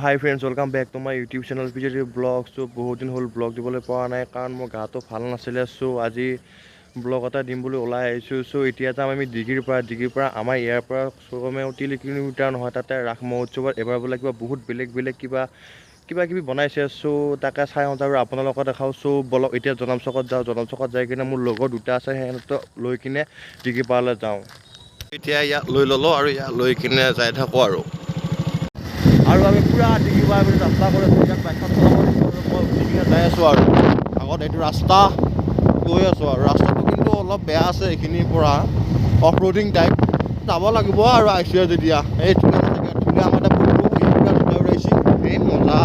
High friends welcome back to my YouTube channel PJD vlog. চ' বহুত দিন হ'ল ব্লগ দিবলৈ পৰা নাই কাৰণ মোৰ গাটো ভাল নাছিলে। চ' আজি ব্লগ এটা দিম বুলি ওলাই আহিছোঁ। চ' এতিয়া যাম আমি ডিগ্ৰীৰ পৰা আমাৰ ইয়াৰ পৰা কমেও 3 কিলোমিটাৰ নহয়, তাতে ৰাস মহোৎসৱত এবাৰ বোলে কিবা বহুত বেলেগ কিবা কিবি বনাইছে। চ' তাকে চাই আহোঁ আৰু আপোনালোকক দেখাওঁ। চ' বলক এতিয়া জনম চকত যাওঁ। জনম চকত যাই কিনে মোৰ লগৰ দুটা আছে, সিহঁতক লৈ কিনে ডিগ্ৰী পাৰলৈ যাওঁ। এতিয়া ইয়াক লৈ ল'লোঁ আৰু ইয়াক লৈ কিনে যাই থাকোঁ আৰু আমি পুৰা ডিগ্ৰী পাৰ বুলি ৰাস্তা কৰি আছোঁ। ইয়াত বাইকখন চলাব মই উঠি কিনে যাই আছোঁ আৰু আগত এইটো ৰাস্তা গৈ আছোঁ আৰু ৰাস্তাটো কিন্তু অলপ বেয়া আছে। এইখিনিৰ পৰা অফ ৰোডিং টাইপ যাব লাগিব আৰু আহিছোঁ যেতিয়া এই ধুনীয়া আমাৰ এটা পুৰা ধুনীয়া ওলাইছে। এই মজা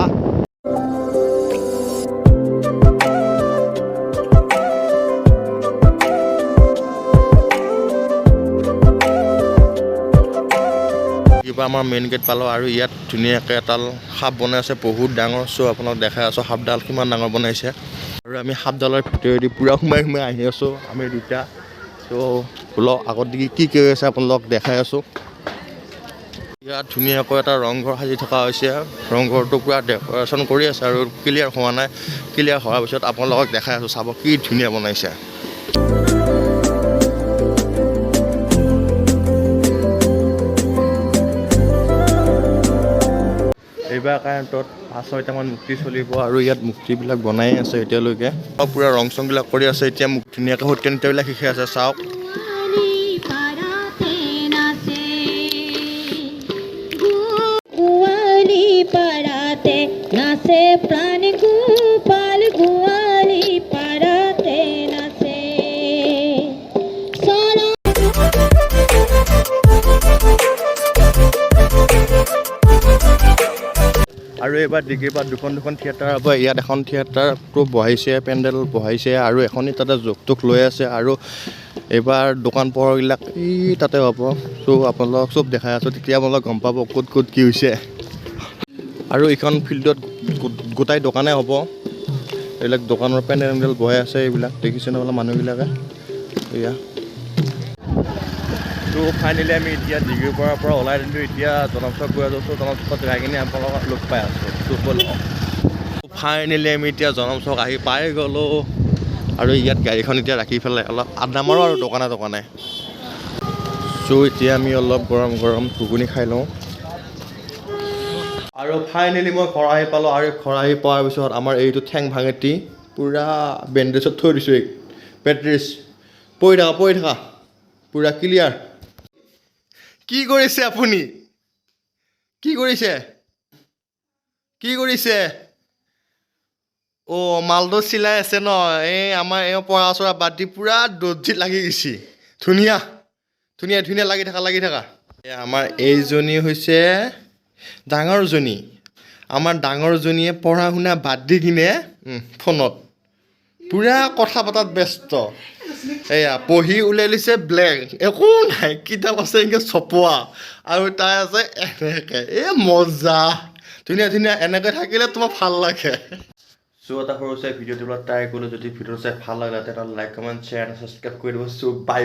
কিবা আমাৰ মেইন গেট পালোঁ আৰু ইয়াত ধুনীয়াকৈ এডাল সাপ বনাই আছে, বহুত ডাঙৰ। চ' আপোনাক দেখাই আছোঁ সাপডাল কিমান ডাঙৰ বনাইছে। আৰু আমি সাপডালৰ ভিতৰেদি পূৰা সোমাই আহি আছোঁ আমি দুটা। চ' বোলক আগত দেখি কি কৰি আছে আপোনালোকক দেখাই আছোঁ। ইয়াত ধুনীয়াকৈ এটা ৰংঘৰ সাজি থকা হৈছে। ৰংঘৰটো পূৰা ডেক'ৰেশ্যন কৰি আছে আৰু ক্লিয়াৰ হোৱা নাই। ক্লিয়াৰ হোৱাৰ পিছত আপোনালোকক দেখাই আছোঁ, চাব কি ধুনীয়া বনাইছে। এইবাৰ কাৰেণ্টত 5-6টামান মূৰ্তি চলিব আৰু ইয়াত মূৰ্তিবিলাক বনাই আছে এতিয়ালৈকে। পূৰা ৰং চংবিলাক কৰি আছে। এতিয়া মোক ধুনীয়াকৈ সত্ৰীয়া নৃত্যবিলাক শিকাই আছে, চাওক। আৰু এইবাৰ ডিগ্ৰীৰ পৰা দুখন থিয়েটাৰ হ'ব। ইয়াত এখন থিয়েটাৰটো বহাইছে, পেণ্ডেল বহাইছে আৰু এখনি তাতে জোক লৈ আছে। আৰু এইবাৰ দোকান পোহাৰবিলাক তাতে হ'ব। চ' আপোনালোকক চব দেখাই আছোঁ, তেতিয়া আপোনালোক গম পাব ক'ত কি হৈছে। আৰু এইখন ফিল্ডত গোটাই দোকানে হ'ব। এইবিলাক দোকানৰ পেণ্ডেল বহাই আছে, এইবিলাক দেখিছে নহ'লে মানুহবিলাকে এয়া। ত' ফাইনেলি আমি এতিয়া ডিগ্ৰীৰ পৰা ওলাই দিলোঁ। এতিয়া জনম চক গৈ আছোঁ। জনম চকত যাই কিনে আপোনালোকক লগ পাই আছোঁ। ফাইনেলি আমি এতিয়া জনম চক আহি পাই গ'লোঁ আৰু ইয়াত গাড়ীখন এতিয়া ৰাখি পেলাই অলপ আড্ডা মাৰোঁ আৰু দোকানে। চ' এতিয়া আমি অলপ গৰম ঘুগুনি খাই লওঁ। আৰু ফাইনেলি মই ঘৰ আহি পালোঁ। আৰু ঘৰ আহি পোৱাৰ পিছত আমাৰ এইটো ঠেং ভাঙেটি পূৰা বেণ্ডেজত থৈ দিছোঁ। বেট্ৰিজ পৰি থাকা পূৰা ক্লিয়াৰ। কি কৰিছে আপুনি? কি কৰিছে? অ' মালটো চিলাই আছে ন? এই আমাৰ পঢ়া চৰা বাদ দি পূৰা দৰ্জিত লাগি গৈছে। ধুনীয়া লাগি থাকা। আমাৰ এইজনী হৈছে ডাঙৰজনী। আমাৰ ডাঙৰজনীয়ে পঢ়া শুনা বাদ দি কিনে ফোনত পূৰা কথা পতাত ব্যস্ত। এয়া পঢ়ি ওলাই লৈছে ব্লেংক, একো নাই, কিতাপ আছে এনেকৈ চপোৱা আৰু তাই আছে এনেকৈ। মজা ধুনীয়া এনেকৈ থাকিলে তোমাৰ ভাল লাগে। চ' এটা সৰু চাই ভিডিঅ'টো ট্ৰাই কৰিলোঁ। যদি ভিডিঅ'টো চাই ভাল লাগিলে তেনেহ'লে লাইক, কমেণ্ট, শ্বেয়াৰ, ছাবস্ক্ৰাইব কৰি দিব। চ' বাই।